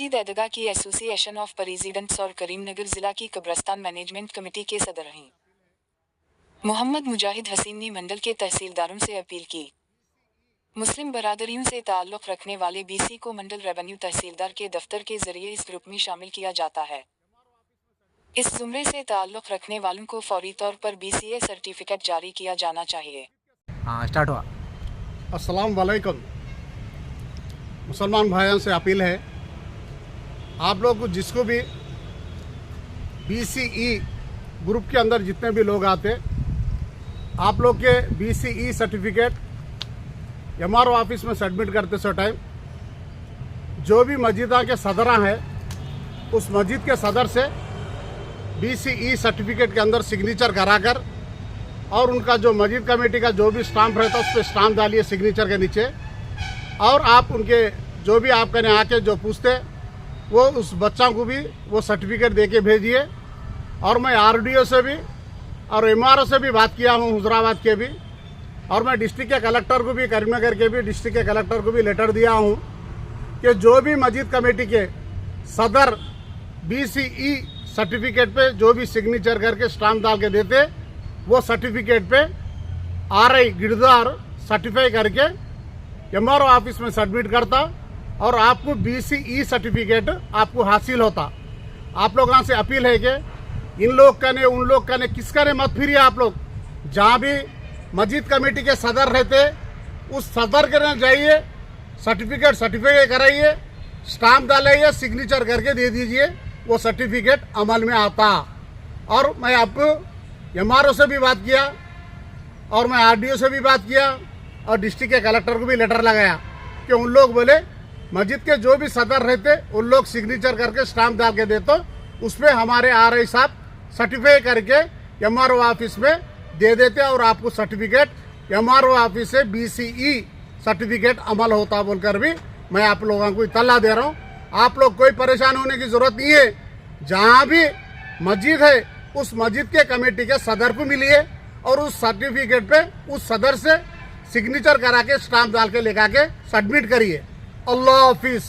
मजीद ऐदगा की association of presidents और करीमनगर जिला की कब्रस्तान मैनेजमेंट कमेटी के सदर रहीं मोहम्मद मुजाहिद हसीन ने मंडल के तहसीलदारों से अपील की। मुस्लिम बरादरियों से ताल्लुक़ रखने वाले बीसी को मंडल रेवेन्यू तहसीलदार के दफ्तर के जरिए इस ग्रुप में शामिल किया जाता है। इस जुमरे से ताल्लुक़ रखने वालों को फौरी तौर पर BCA सर्टिफिकेट जारी किया जाना चाहिए। स्टार्ट हुआ। अस्सलाम वालेकुम। मुसलमान भाइयों से अपील है, आप लोग को जिसको भी BCE ग्रुप के अंदर जितने भी लोग आते, आप लोग के BCE सर्टिफिकेट MRO ऑफिस में सबमिट करते सो टाइम जो भी मस्जिदा के सदरा हैं उस मस्जिद के सदर से BCE सर्टिफिकेट के अंदर सिग्नेचर कराकर और उनका जो मस्जिद कमेटी का जो भी स्टाम्प रहता है उस पर स्टाम्प डालिए सिग्नेचर के नीचे। और आप उनके जो भी आपके यहाँ आके जो पूछते वो उस बच्चा को भी वो सर्टिफिकेट दे के भेजिए। और मैं RDO से भी और MRO से भी बात किया हूँ, हुजराबाद के भी, और मैं डिस्ट्रिक्ट के कलेक्टर को भी, करीमनगर के भी डिस्ट्रिक्ट के कलेक्टर को भी लेटर दिया हूँ कि जो भी मस्जिद कमेटी के सदर BCE सर्टिफिकेट पे जो भी सिग्नेचर करके स्टाम्प डाल के देते वो सर्टिफिकेट पे RI गिरदार सर्टिफाई करके MRO ऑफिस में सबमिट करता और आपको BCE सर्टिफिकेट आपको हासिल होता। आप लोगों से अपील है कि इन लोग का ने उन लोग का ने किसका ने मत फिरिए। आप लोग जहाँ भी मस्जिद कमेटी के सदर रहते उस सदर के न जाइए, सर्टिफिकेट सर्टिफाई कराइए, स्टाम्प डालिए, सिग्नेचर करके दे दीजिए, वो सर्टिफिकेट अमल में आता। और मैं आपको MRO से भी बात किया और मैं RDO से भी बात किया और डिस्ट्रिक्ट के कलेक्टर को भी लेटर लगाया कि उन लोग बोले मस्जिद के जो भी सदर रहते उन लोग सिग्नेचर करके स्टाम्प डाल के दे तो उस पर हमारे RI साहब सर्टिफाई करके MRO ऑफिस में दे देते और आपको सर्टिफिकेट MRO ऑफिस से BCE सर्टिफिकेट अमल होता बोलकर भी मैं आप लोगों को इत्तला दे रहा हूँ। आप लोग कोई परेशान होने की जरूरत नहीं है। जहाँ भी मस्जिद है उस मस्जिद के कमेटी के सदर को मिलिए और उस सर्टिफिकेट पे उस सदर से सिग्नेचर करा के स्टाम्प डाल के लेकर के सबमिट करिए। अल्लाह हाफिज।